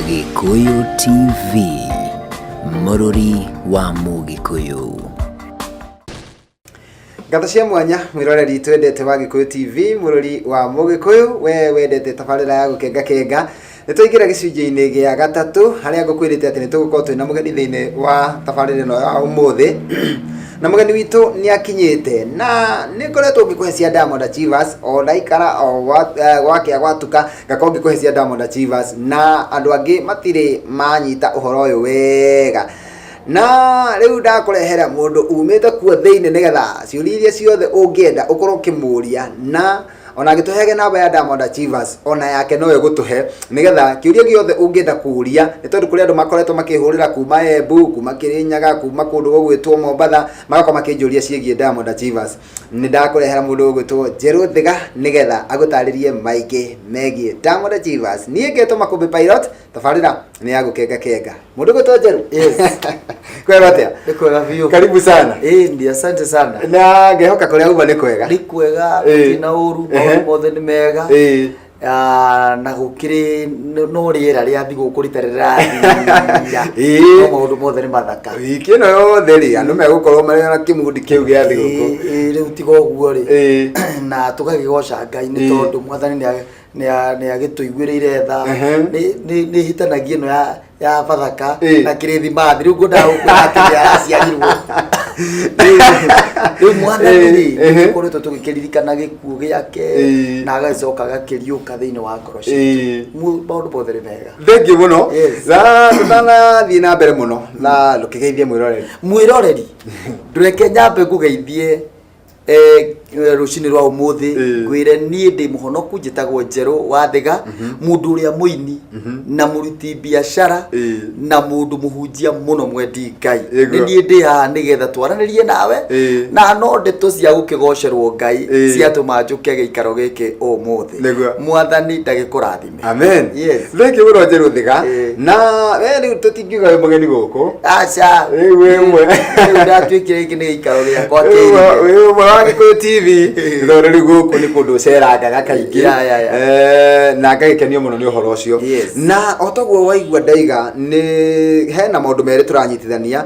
Gikuyu TV, Mũrũri wa Mũgĩkũyũ. Ngata cia mwanya mwiroreri twendete wa Gikuyu TV, Mũrũri wa Mũgĩkũyũ, we wendete tabarĩra ya gũkenga nitũingira gicunjĩ-inĩ gĩa gatatũ haria ngũkwĩrĩte atĩ nĩtũgũkorwo twĩna mũgeni thĩinĩ wa tabarĩra ĩno ya ũmũthĩ. Na mũgeni witũ nĩ akinyĩte na nĩ ngoretwo ngĩkũhe cia Diamond Achievers o ndaikara o gwakĩa gwatuka ngakorwo ngĩkũhe cia Diamond Achievers na andũ angĩ matirĩ manyita ũhoro ũyũ wega. Na rĩu ndakũrehera mũndũ umĩte kuo thĩinĩ nĩgetha ciũria iria ciothe ũngĩenda ũkorwo ũkĩmũria na ona gĩtũhege namba ya Diamond Achievers ona yake no ĩgũtũhe nĩgetha kĩũria gĩothe ũngĩenda kũria nĩ tondũ kũrĩ andũ makoretwo makĩhũrĩra kuma Embu, kuma Kĩrĩnyaga, kuma kũndũ gũgwĩtwo Mombatha magakorwo makĩnjũria ciĩgiĩ Diamond Achievers. Nĩ ndakũrehera mũndũ ũgwĩtwo Njerũ Thĩga nĩgetha agũtarĩrie maingĩ megiĩ Diamond Achievers. Niĩ ngetwo Makũmbĩ Pilot, tabarĩra nĩ ya gũkenga. Mũndũ ũgwĩtwo Njerũ. Yes. Kwega atĩa? Nĩ kwega biũ. Karibu sana. Ndio, asante sana. Na ngehoka kũrĩa uma nĩ kwega. Nĩ kwega, na ũru mothe nĩ mega. Na gũkĩrĩ no rĩera rĩa thigũkũ rĩtarĩ no maũndũ mothe nĩ mathaka. Wiki ĩno yothe rĩ andũ megũkorwo marĩ na kĩmudi kĩu gĩa thigũkũ. Rĩu tiga ũguo rĩ na tũgagĩgoca Ngai nĩ tondũ Mwathani nĩ agĩtũiguĩrĩire tha nĩ hitanagia ĩno ya Bathaka na Kĩrĩthimathi rĩu ngwendaga gũkwĩra atĩ nĩaraciarirwo. Rĩu Mwathani tũkoretwo tũgĩkĩririkana gĩkuũ gĩake na agagĩcoka agakĩriũka thĩinĩ wa ngoro citũ. Maũndũ mothe nĩ mega. Thengiũ mũno. Na tũtanathiĩ na mbere mũno na rũkĩgeithie mwĩroreri ndũreke nyambe ngũgeithie rũcinĩ rwa ũmũthĩ ngwĩre niĩ ndĩ mũhonoku njĩtagwo Njerũ wa Thĩga, mũndũ ũrĩa mũini na mũruti biacara na mũndũ mũhunjia mũno mwendi Ngai. Nĩ niĩ ndĩ haha nĩgetha twaranĩrie nawe na no ndeto cia gũkĩgocerwo Ngai ciatũma njũke gĩikaro gĩkĩ ũmũthĩ. Mwathani ndagĩkũrathime. Amen. Thengiũ mũno Njerũ Thĩga na we rĩu tũtingiuga wĩ mũgeni gũkũ. Aca wĩ ũmwe ndatuĩkire gĩkĩ nĩ gĩikaro gĩakwa kĩrĩ wĩ ũmwe wa Gikuyu TV thorĩ rĩu gũkũ nĩ kũndũ ũcerangaga kaingĩ na ngagĩkenio mũno nĩ ũhoro ũcio. Na o toguo waigua ndaiga nĩ hena maũndũ merĩ tũranyitithania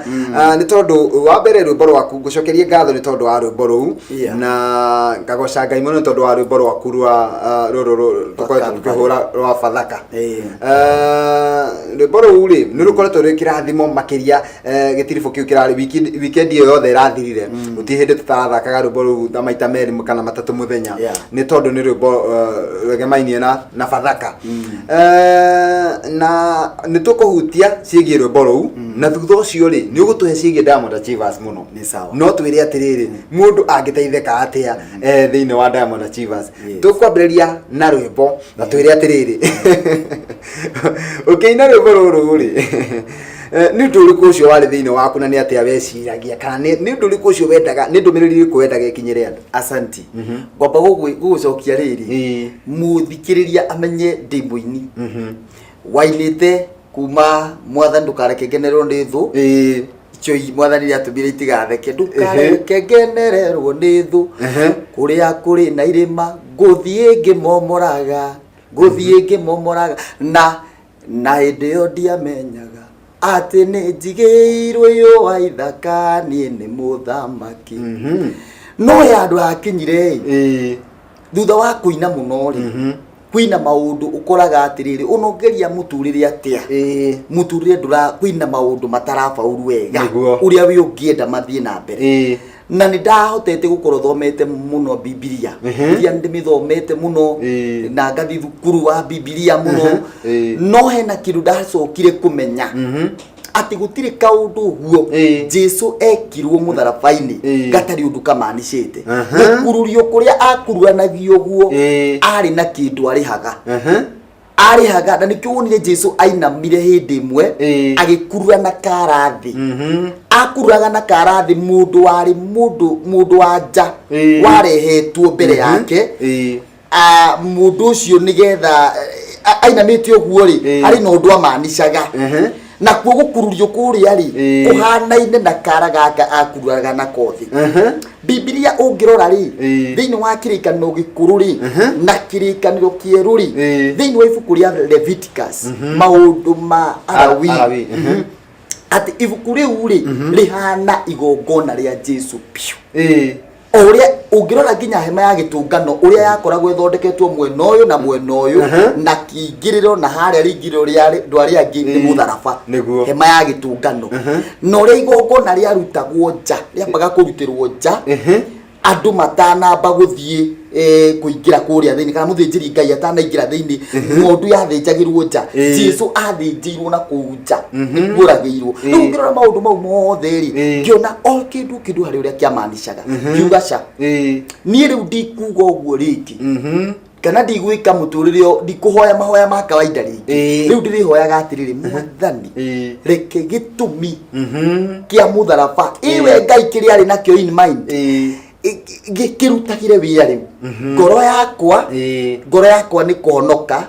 nĩ tondũ wa mbere rwĩmbo rwaku ngũcokerie ngatho nĩ tondũ wa rwĩmbo rũu na ngagoca Ngai mũno nĩ tondũ wa rwĩmbo rwaku rũrũ tũkoretwo tũkĩhũra rwa Bathaka. Rwĩmbo rũu rĩ nĩ rũkoretwo rwĩ kĩrathimo makĩria gĩtiribũ kĩu kĩrarĩ wikendi ĩyo yothe ĩrathirire gũtirĩ hĩndĩ tũtarathakaga rwĩmbo rũu ta maita merĩ kana matatũ mũthenya nĩ tondũ nĩ rwĩmbo rwegemainie na Bathaka. Na nĩ tũkũhutia ciĩgiĩ rwĩmbo rũu na thutha ũcio rĩ nĩ ũgũtũhe ciĩgiĩ Diamond Achievers mũno. No twĩre atĩrĩrĩ mũndũ angĩteithĩka atĩa thĩinĩ wa Diamond Achievers. Tũkwambĩrĩria na rwĩmbo na twĩre atĩrĩrĩ ũkĩina rwĩmbo rũrũ rĩ nĩ ũndũ ũrĩkũ ũcio warĩ thĩinĩ waku na nĩ atĩa weciragia kana nĩ ũndũ ũrĩkũ ũcio wendaga nĩ ndũmĩrĩri ĩrĩkũ wendaga ĩkinyĩre andũ? Asanti. Ngwamba gũgũcokia rĩrĩ mũthikĩrĩria amenye ndĩ mũini wainĩte kuma Mwathani ndũkareke ngenererwo nĩ thũ. Choi Mwathani nĩatũmire itigatheke ndũkareke ngenererwo nĩ thũ kũrĩa kũrĩ na irĩma ngũthiĩ ngĩmomoraga na hĩndĩ ĩyo ndiamenyaga atĩ nĩ njigĩirwo yo wa ithaka niĩ nĩ mũthamaki. No ya andũ akinyire thutha wa kũina mũno rĩ kwĩna maũndũ ũkoraga atĩrĩrĩ ũnongeria mũtũrĩre atĩa mũtũrĩre kwĩna maũndũ matarabaũru wega ũrĩa we ũngĩenda mathiĩ na mbere. Na nĩ ndahotete gũkorwo thomete mũno Biblia iria ndĩmĩthomete mũno na ngathi thukuru wa Biblia mũno no hena kĩndũ ndacokire kũmenya atĩ gũtirĩ kaũndũ guo Jesu ekirwo mũtharaba-inĩ gatarĩ ũndũ kamanicĩte. Gũkururio kũrĩa akuruanagio guo arĩ na kĩndũ arĩhaga na nĩkĩo wonire Jesu ainamire hĩndĩ ĩmwe agĩkurana karathi. Akuraga na karathi mũndũ warĩ mũndũ wa nja warehetwo mbere yake mũndũ ũcio nĩgetha ainamĩte ũguo rĩ arĩ na ũndũ amanicaga na kuo gukururio kuria ri kuhanaine na kara gaka akuraga na kothi Biblia ungirora ri thiini wa kirikaniro gikuru ri na kirikaniro kieru ri thiini wa ibuku ria Leviticus maundu ma Alawi ati ibuku riu ri rihana igongona ria Jesu piu oria ungirora nginya hema ya gitungano uria yakoragwo ithondeketwo mwena uyu na mwena uyu na kingiriro na haria ringiriro ria ndwari angi ni mutharaba hema ya gitungano no ria igongona ria rutagwo nja ria baga kurutirwo nja andu matanamba guthie kuingira kuria thiini kana muthinjiri Ngai atanaingira thiini ngondu yathinjagirwo nja Jesu athinjirwo na kuunja nikuragiirwo ngirora maundu mau mothe ri ngiona o kindu hari uria kiamanishaga kiugaca nie riu ndikuga uguo riki kana ndigwika muturire ndikuhoya mahoya ma kawaida ringi riu ndirihoyaga atiriri mwathani reke gitumi kia mutharaba iwe Ngai kiria ari nakio in mind gikirutagire wira riu ngoro yakwa ni kuhonoka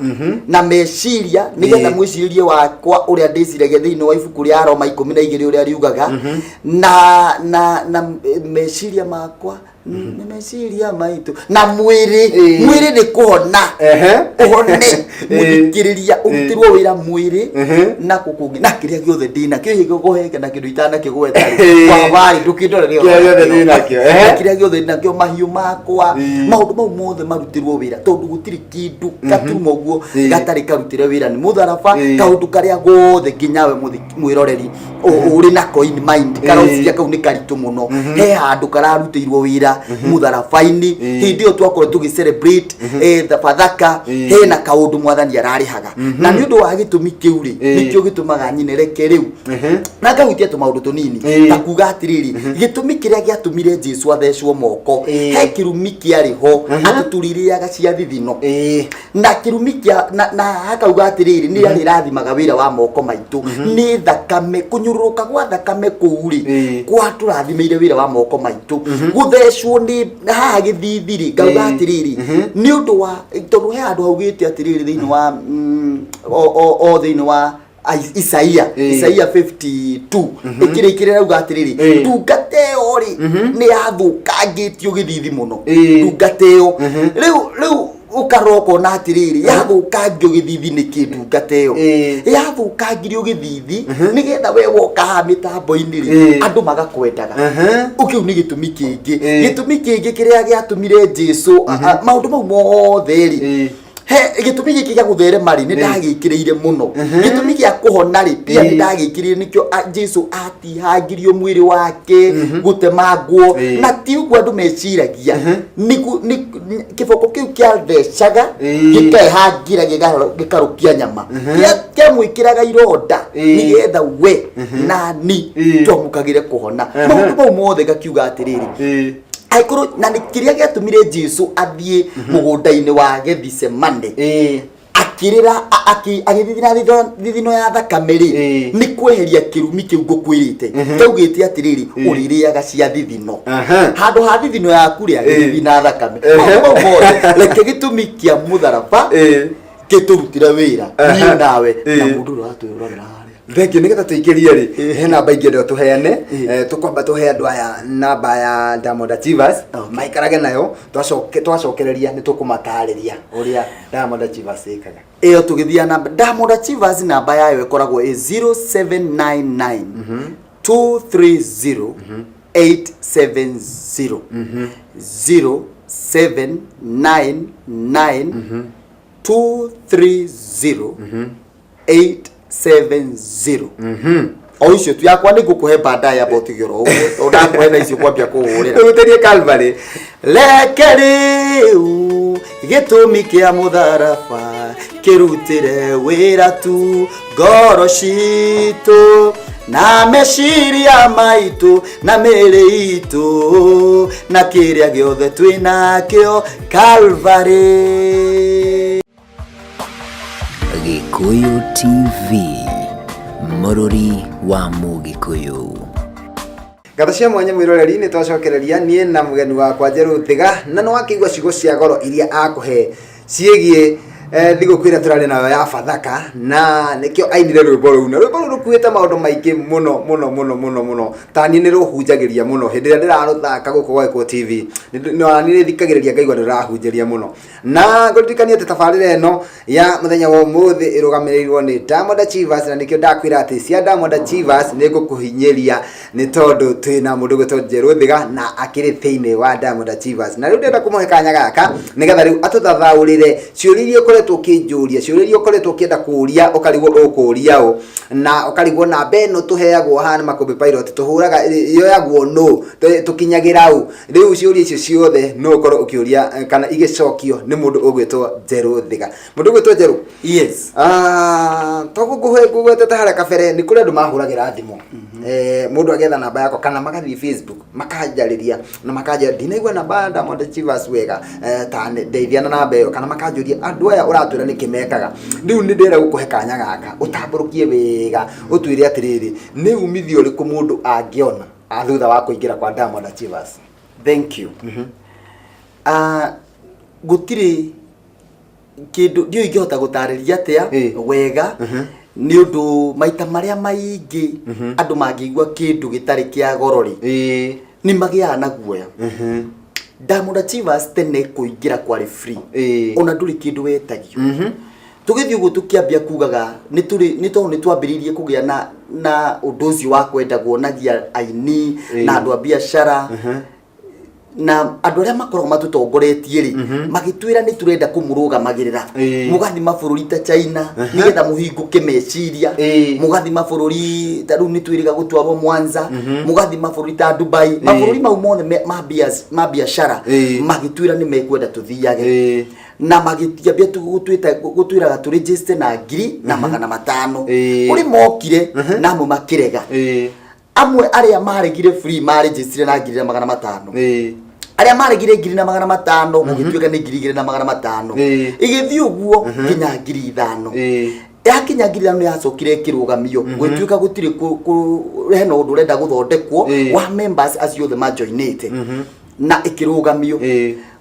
na meciria nigetha mwicirie wakwa uria ndiciragia thiini wa ibuku ria Roma 12 uria riugaga na meciria makwa ni meciria maitu na mwiri ni kuhona uhone muthikiriria utirwo wira mwiri na kukungi na kiria giothe ndina kihigo gohenge na kindu itana kigweta kwa bari ndukindorere kiria giothe ndina kio mahiu makwa maundu mau mothe marutirwo wira tondu gutiri kindu gatumo guo gatari karutire wira ni mutharaba kaundu karia gothe nginyawe mwiroreri uri nako in mind karociria kau ni karitu muno he handu kararutirwo wira mutharabaini hindi o twakora tugi celebrate the Pasaka he na kaundu mwathani ararihaga na ni undu wa gitumi kiuri nikio gitumaga nyine reke riu na ngahutia tumaundu tunini ta kuga atiriri gitumi kiria giatumire Jesu athecwo moko he kirumi kiariho atuturiiriaga cia thithino na kirumi kia na hakauga atiriri ni arirathimaga wira wa moko maitu ni thakame kunyururuka gwa thakame kuuri kwa turathimeire wira wa moko maitu guthecwo ni haha githithiri ngauga atiriri ni undu wa tondu he andu augite atiriri thiini wa thiini wa Isaia 52 ikirikirira uga atiriri ndungateo ri ni yathukangitio githithi muno ndungateo riu ukaroko na atiriri yathukangio githithi ni kindu ngateo yathukangirio githithi nigetha we woka ha mitambo-ini ri andu magakwendaga ukiu ni gitumi kingi kiria giatumire Jesu maundu mau mothe ri he gitumi giki gia gutherema ri ni ndagikiriire muno gitumi gia kuhona ri pia ni ndagikiriire nikio Jesu atihangirio mwiri wake gutemangwo na ti uguo andu meciragia ni kiboko kiu kia thecaga gikehangira gikarukia nyama kia mwikiraga ironda nigetha we nani twamukagire kuhona maundu mau mothe gakiuga atiriri aikuru na nikiria giatumire Jesu athie mugunda-ini wa Gethsemane akirira agithithina thithino ya thakame ri ni kweheria kirumi kiu ngukwirite kaugite atiriri uririaga cia thithino handu ha thithino yaku ri agithithina thakame reke gitumi kia mutharaba giturutire wira ni nawe na mundu ratwirorera Thank you nigetha tuikirie ri he namba ingi ndio tuheane tukwamba tuhe andu aya namba ya Diamond Achievers maikarage nayo twacokereria ni tukumatariria uria Diamond Achievers ikaga iyo tugithia namba Diamond Achievers namba yayo ikoragwo 0799 230 870 0799 230 870 o icio tu yakwa ni gukuhe baadaye about giro uguo ndakuhe na icio kwambia kuhurira uterie Calvary lekeriu gitumi kia mutharaba kirutire wira tu ngoro citu na meciria maitu na mĩĩrĩ itu na kiria giothe twinakio Calvary. Gikuyu TV, Mũrũri wa Mũgĩkũyũ. Ngata cia mwanya mwiroreri ni twacokereria nie na mugeni wakwa Njeru Thiga na no akigwa cigo cia goro iria akuhe ciegie thigo kwira turari nayo ya Bathaka na nikio ainire rwimbo ruu na rwimbo ruu kuita maundu maingi muno tani ni ruhunjagiria muno hindi ria ndiraruthaka guku gwa Eko TV ni thikagiriria ngaigua ndirahunjaria muno na ngurikania ati tabarira eno ya muthenya wa umuthi irugamirirwo ni Diamond Achievers na nikio ndakwira ati cia Diamond Achievers ni gukuhinyeria ni tondu twina mundu gwitwo Njeru Thiga na akiri thiini wa Diamond Achievers na riu ndenda kumuhe kanya gaka nigetha riu atuthathaurire ciuririe ukoretwo ukinjuria ciuririe ukoretwo ukienda kuria ukarigwo ukuria u na ukarigwo na beno tuheagwo hana Makombe Pilot tuhuraga yoyagwo no tukinyagira u riu ciuria icio ciothe no ukorwo ukiuria kana igicokio ni mundu ugwitwo Njeru Thiga mundu ugwitwo Njeru yes togugwetete hara kabere ni kuri andu mahuragira thimu mundu agetha namba yako kana magathi Facebook makanjariria na makanja ndinaigwa namba Diamond Achievers wega ta ndeithiana namba iyo kana makanjuria andu aya uratwira ni kimekaga riu ni ndira gukuhe kanya gaka utamburukie wega utwire atiriri ni umithio riku mundu angiona athutha wa kuingira kwa Diamond Achievers. Thank you. Gutiri kindu ndio ingihota gutariria atia wega ni undu maita maria maingi andu mangigwa kindu gitari kia gorori ni magiaga na guoya. Diamond Achievers tene kuingira kwari free ona nduri kindu wetagio tugithio uguo tukiambia kugaga ni twambiririe kugia na undu ucio wa kwenda guonagia aini na andu a biashara na andu aria makoragwo matutongoretie ri magitwira ni turenda kumurugamagirira mugathi mabũrũri ta China nigetha muhinguke meciria mugathi mabũrũri ta riu ni twiriga gutwarwo Mwanza mugathi mabũrũri ta Dubai mabũrũri mau mothe ma biashara magitwira ni mekwenda tuthiage na magitiambia gutwiraga tu register na ngiri na 500 uri mokire na amwe makirega amwe aria maregire free maregister na ngiri na 500 aria maregire ngiri na 500 mugitwika ni ngiri na 500 igithii uguo kinya ngiri 5 yakinya ngiri 5 yacokire kirugamio gwitwika gutiri hena undu urenda guthondekwo wa members acio the majoinite na ikirugamio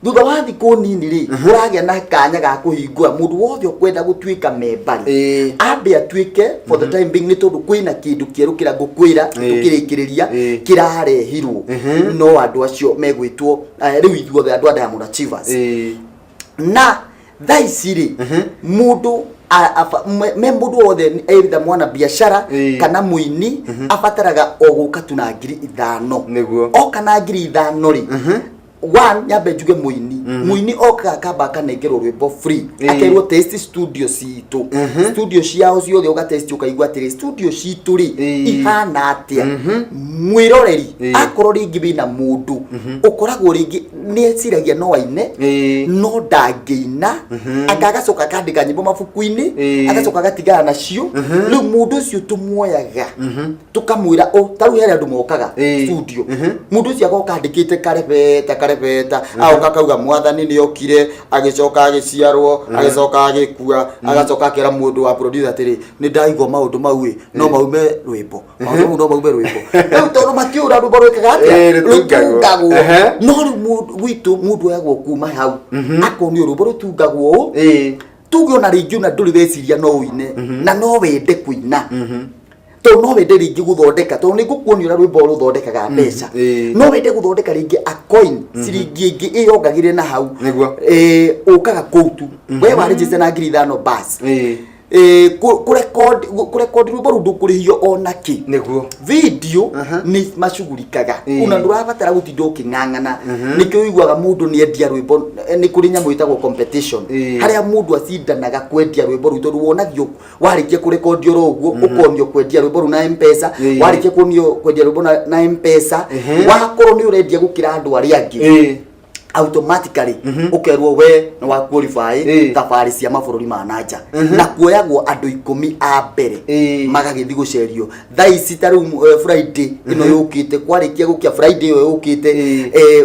thutha wa thiku nini ri uragia na kanya ga kuhingura mundu wothe ukwenda gutwika membari ambe atwike for the time being ni tondu kwina kindu kieru kira gukwira tukirikiriria kirarehirwo no andu acio megwitwo riu ithuothe andu a Diamond Achievers na thaiciri mundu mundu wothe either mwana biashara kana muini abataraga oguka tuna ngiri 5 niguo o kana ngiri 5 ri one nyambe njuge muini oka kaba kanengerwo rwimbo free akerwo test studio citu studio ciao ciothe uga test ukaigwa atiri studio citu ri ihana atia mwiroreri akorwo ringi bina mundu ukoragwo ringi ni eciragia no aine no ndangeina agagacoka kandika nyimbo mabuku-ini agacoka gatigana nacio riu mundu ucio tumuoyaga tukamwira taru here andu mokaga studio mundu ucio agoka andikite karebeta au kakauga mwathani ni okire agicoka agiciarwo agicoka agikua agacoka akira mundu wa producer atiri ni ndaigwa maundu mau no maume rwimbo maundu no maume rwimbo riu tondu makiura rwimbo rwikaga atia rutungagwo no riu mundu yagwo kuma hau akonio rwimbo rutungagwo tuge ona ringi ona nduri weciria no uine na no wende kuina to no wende ringi guthondeka to ni gukuonira rwimbo ruthondekaga mbeca no wende guthondeka ringi a coin ciringi ingi iyongagire na hau ukaga koutu we wa register na ngiri 5 bas kurecord rwimbo rundu kurihio onaki niguo video ni mashugurikaga una ndurabatara gutinda uking'ang'ana nikio igwaga mundu ni endia rwimbo ni kuri nyamu itagwo competition haria mundu acindanaga kwendia rwimbo ruto ruonagio warikia kurecord ro uguo ukonio kwendia rwimbo ru na M-Pesa warikia kunio kwendia rwimbo na M-Pesa wakorwo ni urendia gukira andu aria angi automatically ukerwo we no wa qualify tafari cia mabũrũri ma nanja na kuoyagwo andu 10 a mbere magagithi gucerio thaici taru Friday ino yukite kwarikia gukia Friday yo yukite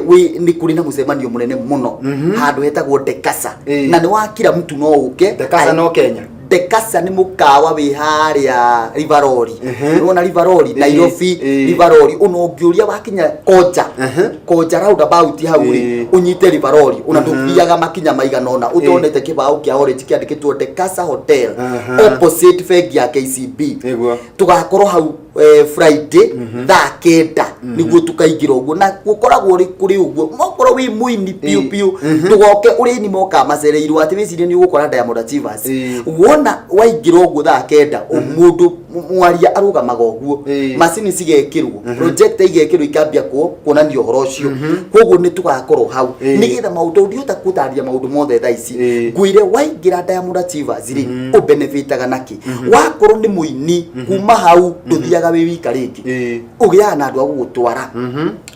we ni kuri na mucemanio munene muno handu hetagwo Dekasa na ni wakira mtu no uke Dekasa no Kenya Dekasa ni mukawa wi haria Rivarori. Unaona Rivarori Nairobi Rivarori unongiuria wakinya Koja roundabout hau ri unyite Rivarori unatuthiaga makinya maiganona utonete kibao kia orange kiandikitwo Dekasa Hotel opposite fegi ya KCB. Tugakorwo hau Friday thaa 9 niguo tukaingira uguo na gukoragwo ri kuri uguo mokorwo wi muini piu tugoke uri ni moka macereirwo ati wicirie ni ugukora Diamond Achievers wona waingira uguo thaa 9 umundu mwaria arugamaga uguo macini cigekirwo project igekirwo ikambia kuonania uhoro ucio koguo ni tugakorwo hau nigetha maundu ndiota kutaria maundu mothe thaa ici ngwire waingira Diamond Achievers ri ubenefitaga naki wakorwo ni muini kuma hau tuthiaga wi wika ringi ugia na andu agugutwara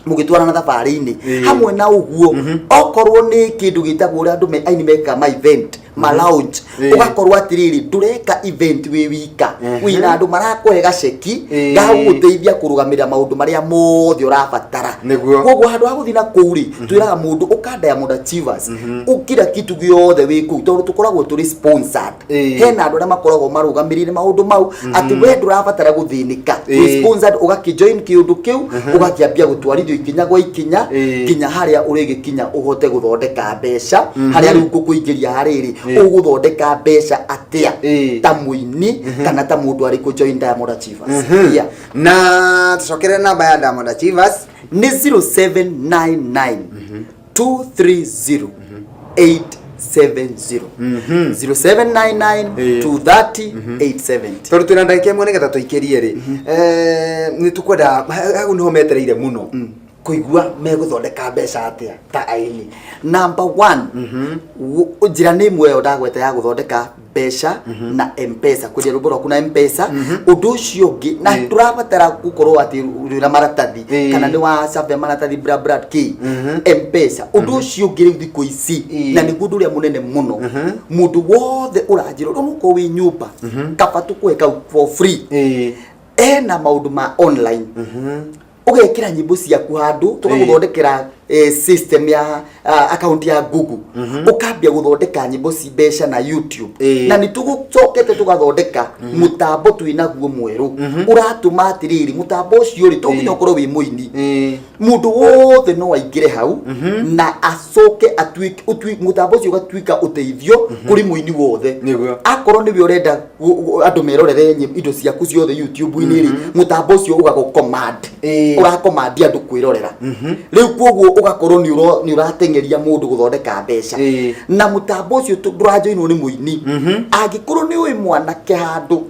mugitwara na thabari-ini hamwe na uguo okorwo ni kindu gitagwo uri andu aini meka ma event ma lounge ugakorwo atiriri ndureka event wi wika wina andu marakuhe gaceki gaguteithia kurugamira maundu maria mothe urabatara koguo handu ha guthina kuuri twiraga mundu uka Diamond Achievers ukira kitu giothe wiku tondu tukoragwo turi sponsored hena andu aria makoragwo marugamirire maundu mau ati we ndurabatara guthinika sponsored ugakijoin kiundu kiu ugakiambia gutwarithio ikinya gwa ikinya kinya haria urigikinya uhote guthondeka mbeca haria riu kukuingiria hariri uguthondeka mbeca atia ta muini kana ta mundu ari ku join Diamond Achievers. Na tucokere namba ya Diamond Achievers ni 0799 230 870 0799 230 870. Tondu twina ndagika imwe nigetha tuikirie ri ni tukwenda agu niho metereire muno kuigua meguthondeka mbeca atia ta aini. Number 1 njira ni imwe yo ndagweta ya guthondeka mbeca na M-Pesa kuria ruboro kuna M-Pesa undu ucio ngi na turabatara gukorwo ati ura maratathi kana ni wa save maratathi brad key M-Pesa undu ucio ngi riu thiku ici na ni gundu ria munene muno mundu wothe uranjiro nuko wi nyumba kaba tukweka for free na maundu ma online ugekira nyimbo ciaku handu tugaguthondekera system ya account ya Google ukambia guthondeka nyimbo ci mbeca na YouTube na ni tugucokete tugathondeka mutambo twinaguo mweru uratuma atiriri mutambo ucio ri tonginya ukorwo wi muini mundu wothe no aingire hau na acoke atwike mutambo ucio gatwika uteithio kuri muini wothe akorwo ni we urenda andu merorere indo ciaku ciothe YouTube-ini ri mutambo ucio ugago command urakommand andu kwirorera riu koguo ugakorwo ni uratengeria mundu guthondeka mbeca na mutambo ucio ndurajoinwo ni muini angikorwo ni wi mwanake handu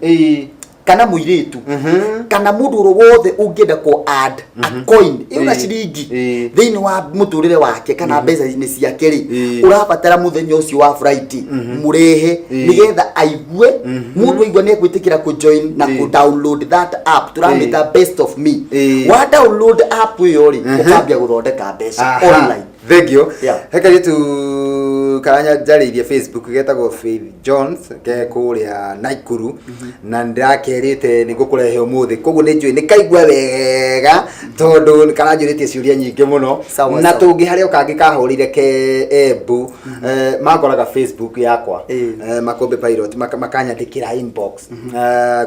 kana muiritu kana mundu wothe ungienda ko add a coin ina ciringi thiini wa muturire wake kana mbeca ni ciake ri urabatara muthenya ucio wa Friday murehe nigetha aigue mundu aigua ni gwitikira ku join na ku download that app turamita best of me wa download app yo ri ukambia guthondeka mbeca online. Thank you. Heka yetu karanya jaririe Facebook getagwo Faith Jones ke kuria Naikuru na ndakerite ni gukurehe umuthi koguo ni njui ni kaigwa wega tondu karanjuritie ciuria nyingi muno na tungi haria ukangi kahurire ke ebu makoraga Facebook yakwa Makombe Pilot makanyandikira inbox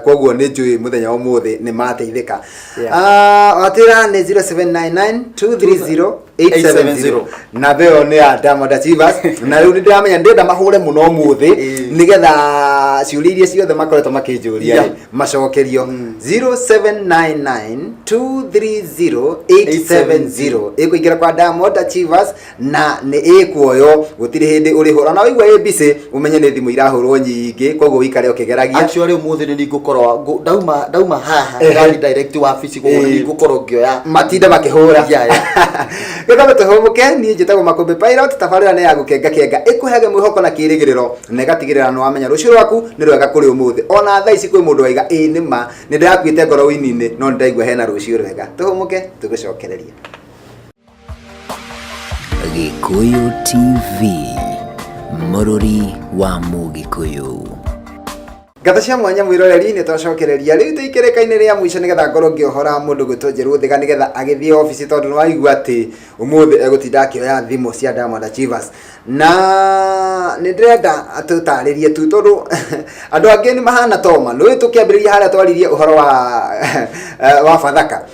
koguo ni njui muthenya umuthi ni mateithika atira ni 0799 230 870 na beo ni ya Diamond Achievers na riu ndiramenya ndenda mahure muno muthi nigetha ciuririe ciothe makoretwo makinjuria macokerio 0799 230 870 ikuingira kwa Diamond Achievers na ni ikuoyo gutiri hindi uri hura na wigwa ABC umenye ni thimu irahurwo nyingi koguo wikare ukigeragia actually umuthi ni ngukorwo dauma haha gari direct wa office koguo ni ngukorwo ngioya matinda makihura Gĩthomo tũhũmũke niĩ njĩtagwo Makombe Pilot tabarĩra nĩ ya gũkenga ĩkũheage mwĩhoko na kĩrĩgĩrĩro na ĩgatigĩrĩra nĩ wamenya rũciũ rwaku nĩ rwega kũrĩ ũmũthĩ ona thaa ici kwĩ mũndũ waiga nĩ ma nĩ ndĩrakuĩte ngoro wĩini-inĩ no nĩndaigua hena rũciũ rwega tũhũmũke tũgĩcokereria Gĩkũyũ TV mũrũri wa Mũgĩkũyũ. Ngata cia mwanya mwiroreri ni twacokereria riu tuikerekaine ria mwico nigetha ngorwo ngiohora mundu gwitwo Thiga nigetha agithie office tondu ni waigua ati umuthi egutinda akioya thimu cia Diamond Achievers na ni ndirenda atutaririe tu tondu andu angi ni mahana Toma no tukiambiriria haria twaririe uhoro wa Bathaka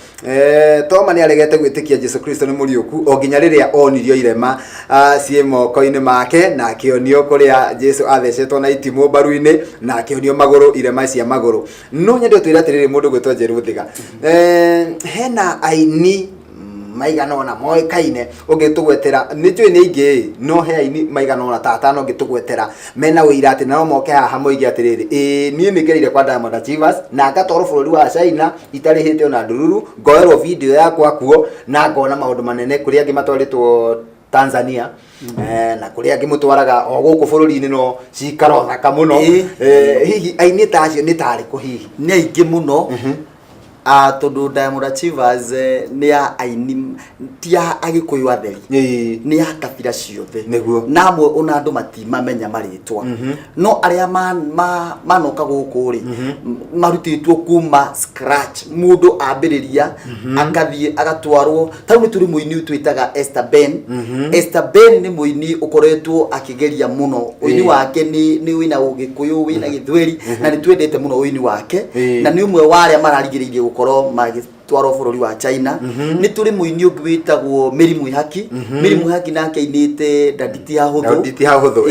Toma ni aregete gwitikia Jesu Kristo ni muriuku o nginya riria onirio irema cie moko-ini make na akionio kuria Jesu athecetwo na itimũ mbaru-ini na akionio maguru irema cia maguru no nyende twira atiriri mundu gwitwo Thiga hena aini maigana ona moikaine ungitugwetera ni njui ni ingi no he aini maigana ona tata no ngitugwetera mena wira ati no moke haha moige atiriri nie nigereire kwa Diamond Achievers na ngatoro bururi wa China itarihite ona ndururu ngoerwo video yakwa kuo na ngona maundu manene kuri angi matwaritwo Tanzania na kuri angi mutwaraga o guku bururi-ini no cikaro thaka muno hihi aini ta acio ni tari ku hihi ni aingi muno tondu Diamond Achievers ni ya aini tia agikuyu atheri ni ya kabira ciothe na amwe ona andu matimamenya maritwa no aria manoka guku ri marutitwo kuma scratch mundu ambiriria akathie agatwarwo tau ni turi muini twitaga Esther Ben ni muini ukoretwo akigeria muno uini wake ni wina ugikuyu wina githweri na ni twendete muno uini wake na ni umwe wa aria mararigiririe gukorwo magitwarwo bururi wa China ni turi muini ungi witagwo Mirimu Ihaki nake ainite Ndanditi Hahuthu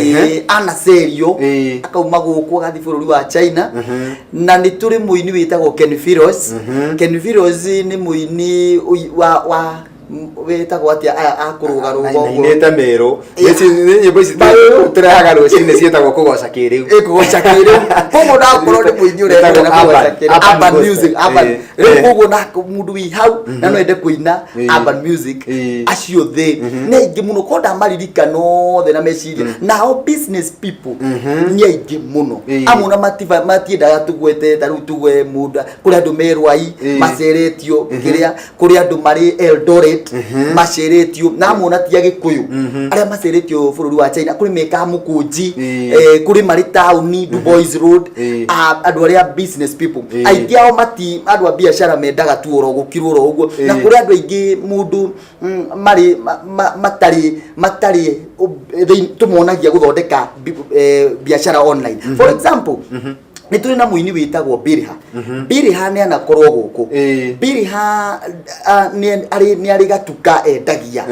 Ana Serio akauma guku agathi bururi wa China na ni turi muini witagwo Ken Firos ni muini wa wetagwo atia akuruga rugo inete mero ni nyimbo ici turahaga rucini cietagwo kugoca kiriu koguo ndakorwo ni muini urenda kugoca kiriu urban music koguo na mundu wi hau na no ende kuina urban music acio the ni aingi muno konda maririkana othe na meciria nao business people ni aingi muno amuna matiendaga tugwete taru tugwe muda kuri andu merwai maceretio kiria kuri andu mari Eldoret maceretio na amuna tia gikuyu aria maceretio bururi wa China kuri meka mukunji kuri mari town Du Bois Road andu aria business people aingi ao mati andu a biashara mendaga tu oro gukirwo oro uguo na kuri andu aingi mundu mari matari tumuonagia guthondeka biashara online for example ni turi na muini witagwo Biriha ni anakorwo guku Biriha ni ari gatuka endagia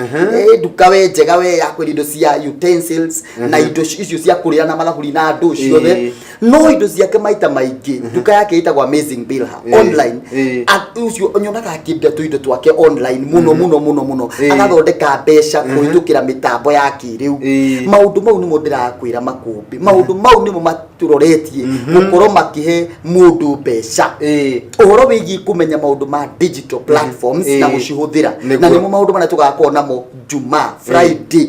duka we njega we ya kwenda cia utensils na indo icio cia kuria na mathaguri na andu ciothe no indo ciake maita maingi duka yake itagwo Amazing Biriha online ucio onyonaga akibia tu indo twake online muno agathondeka mbeca kuhitukira mitambo ya kiriu maundu mau ni mundira kwira makumbi maundu mau ni mo maturoretie gukoro makihe mundu mbeca uhoro wigi kumenya maundu ma digital platforms na gucihuthira na nimo maundu mana tugakora namo Juma Friday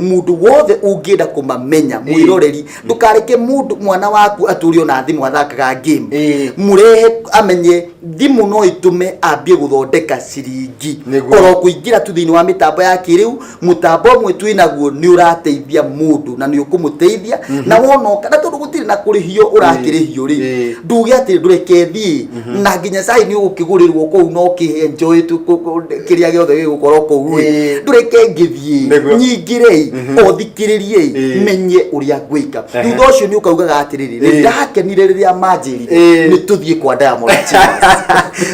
mundu wothe ungienda kumamenya mwiroreri ndukareke mundu mwana waku aturio na thimu athakaga game murehe amenye thimu no itume ambie guthondeka ciringi oro kuingira tu thini wa mitambo ya kiriu mutambo mwe twinaguo ni urateithia mundu na ni ukumuteithia na wono kana tondu gutiri na kurihio urakirihio ri nduge ati ndureke thi na nginya sai ni ugukigurirwo kou no kienjoy tu kiria giothe gigukorwo kou ndureke ngithie nyingire o thikiririe menye uria gwika thutha ucio ni ukaugaga atiriri ndakenire riria manjiri ni tuthie kwa Diamond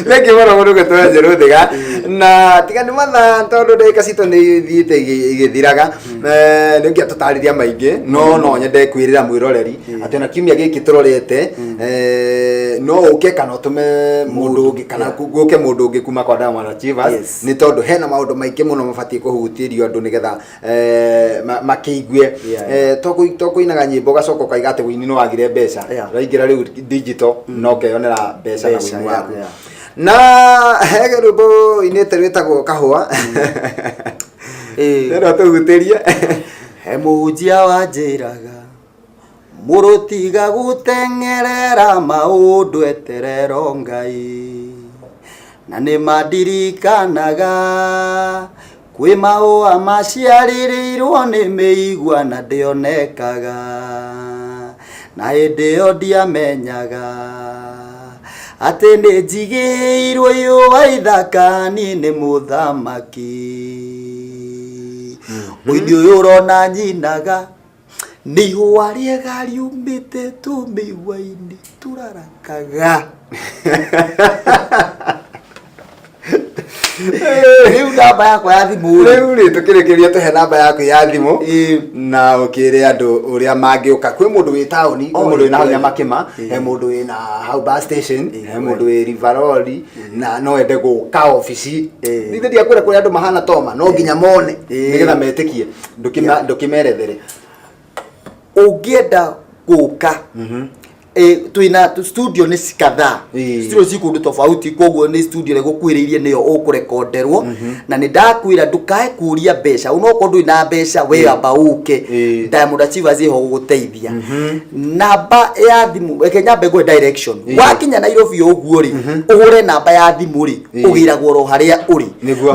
leke mara mundu gwetwo Thiga na tiga ni matha tondu ndagika cito ni thiite igithiraga ni ngia tutariria maingi no nyende kwirira mwiroreri ati ona kiumia giki turorete no uke kana utume mundu ungi kana guke mundu ungi kuma kwa Diamond Achievers ni tondu hena maundu maingi muno mabatie kuhutirio andu nigetha makeigue tokuinaga nyimbo gacoko kaiga ati wini no wagire mbeca raingira riu digital no keyonera mbeca na wini waku na hege rubo inete rwetagwo kahua nero tugutiria he mujia wanjiraga murutiga gutengerera maundu eterero Ngai na ni madirikanaga kwi maua maciarĩrĩirwo nĩ mĩigua na ndĩonekaga na hĩndĩ ĩyo ndiamenyaga atĩ nĩ njigĩirwo yo wa ithaka niĩ nĩ mũthamaki ũithĩ ũyũ ũrona nyinaga nĩ ihũa rĩega riumĩte tũmĩigua-inĩ tũrarakaga rĩu namba yakwa ya thimũ rĩu rĩ tũkĩrĩkĩria tũhe namba yaku ya thimũ na ũkĩre andũ ũrĩa mangĩũka kwĩ mũndũ wĩ taũni kwĩ mũndũ wĩ na hau Nyamakima he mũndũ wĩ na hau bus station he mũndũ wĩ River Road na no ende gũka ofici nithe ndiakwĩra kũrĩa andũ mahana toma no nginya mone nĩgetha metĩkie ndũkĩmerethere ũngĩenda gũka tuina studio ni kadhaa studio siku ndo tofauti koguo ni studio le gukwiririe niyo ukurekonderwo na ni ndakwira ndukae kuria besha unoko ndu ina besha we abauke Diamond Achievers ho guteithia namba ya thimu ekenya mbego direction wakinya Nairobi uguo ri uhure namba ya thimu ri ugiragwo ro haria uri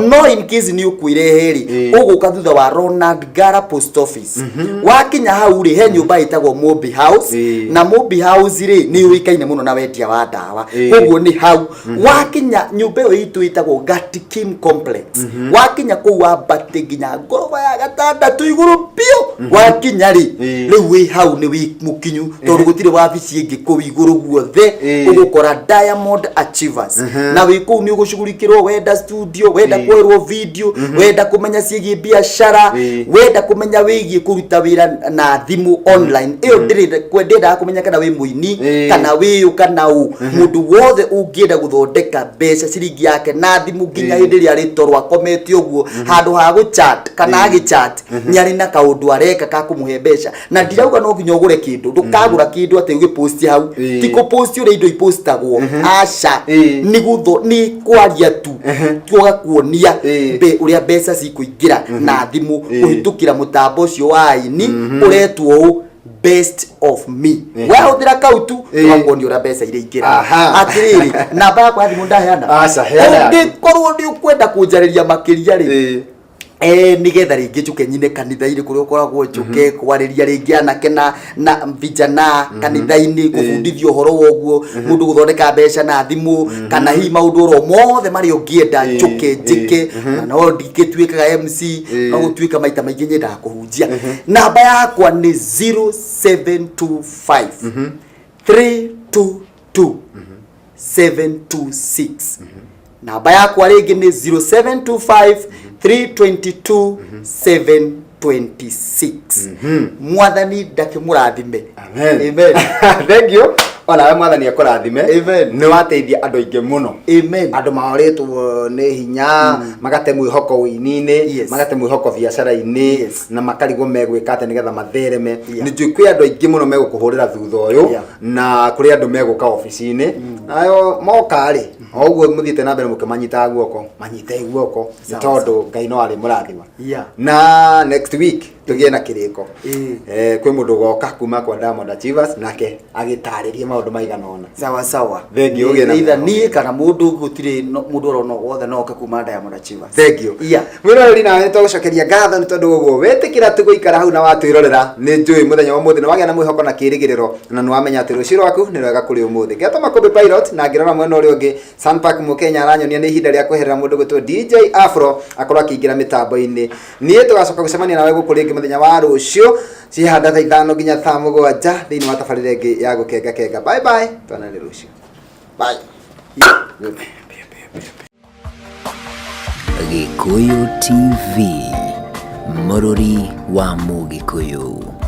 no in case ni ukwirehe ri uguka thutha wa Ronald Gara Post Office wakinya hau ri he nyumba itagwo Mobi House na Mobi House zire ni uikaine muno na wetia wa dawa koguo ni hau wakinya nyumba yo itu itagwo Gatikim Complex wakinya ku wa bate ginya ngoroba ya gatandatu iguru pio wakinya ri riu wi hau ni wi mukinyu tondu gutire wabici ingi ku iguru guothe ugukora Diamond Achievers na wi ku ni ugushugurikirwo wenda studio wenda kwerwo video wenda kumenya ciigi biashara wenda kumenya wigie kuruta wira na thimu online iyo ndire kwendera kumenya kana wi muini kana wiyo kana mundu wothe ungienda guthondeka mbeca ciringi yake na thimu nginya hindi ria ritorwa kometi uguo handu ha gu chat kana agi chat nyari na kaundu areka ka kumuhe mbeca na ndirauga no nginya ugure kindu ndukagura kindu ati ugi post hau tiko post uri indo ipostagwo aca ni gutho ni kwaria tu tuga kuonia be uria mbeca cikuingira na thimu kuhitukira mutambo ucio wa aini uretwo best of me wewe udira kautu tukakuonia ura mbeca ire ingira atiriri namba yakwa thimu ndaheana aca heana ndikorwo ndi ukwenda kunjariria makiria ri nigetha ringi njuke nyine kanitha-ini kuria ukoragwo njuke kwariria ringi anake na vijana kanitha-ini kubundithio horo woguo mundu guthondeka mbeca na thimu kana hi maundu oro mothe mari ungienda njuke njike na no ndikituikaga MC no gutuika maita maingi nyenda kuhunjia namba yakwa ni 0725 322 726 namba yakwa ringi ni 0725 322 726 mwathani ndakimurathime amen thank you ona mwathani akurathime amen ni wateithia andu aingi muno amen andu maoretwo ni hinya magate mwihoko wini-ini magate mwihoko biacara-ini na makarigwo megwika ate nigetha mathereme ni njui andu aingi muno megukuhurira thutha uyu na kuri andu meguka ofici-ini nayo moka ri oguo muthiite na mbere mukimanyita guoko manyite guoko tondu Ngai no ari murathima na next week tugie na kiriko kwi mundu goka kuma kwa Diamond Achievers nake agitaririe maundu maigana ona sawa thank you na either ni kana mundu gutire mundu oro no wothe no kuma Diamond Achievers thank you mwiroreri nawe nitũgucokeria ngatho ni tondu guo wetikira tuguikara hau na watwirorera ni njui muthenya wa muthi ni wagia na mwihoko na kirigiriro na ni wamenya ati rucio rwaku ni rwega kuri umuthi ngeto makombe pilot na ngirora mwena uri ungi Sunpark Mukenya aranyonia ni ihinda ria kweherera mundu gwitwo DJ Afro akorwo akiingira mitambo-ini ni tugacoka gucemania nawe gukuringi muthenya wa rucio cihanda thaa 5 nginya thaa 7 thiini wa tabarira ingi ya gukenga kenga bye bye twanani rucio bye Gikuyu TV, Mũrũri wa Mũgĩkũyũ.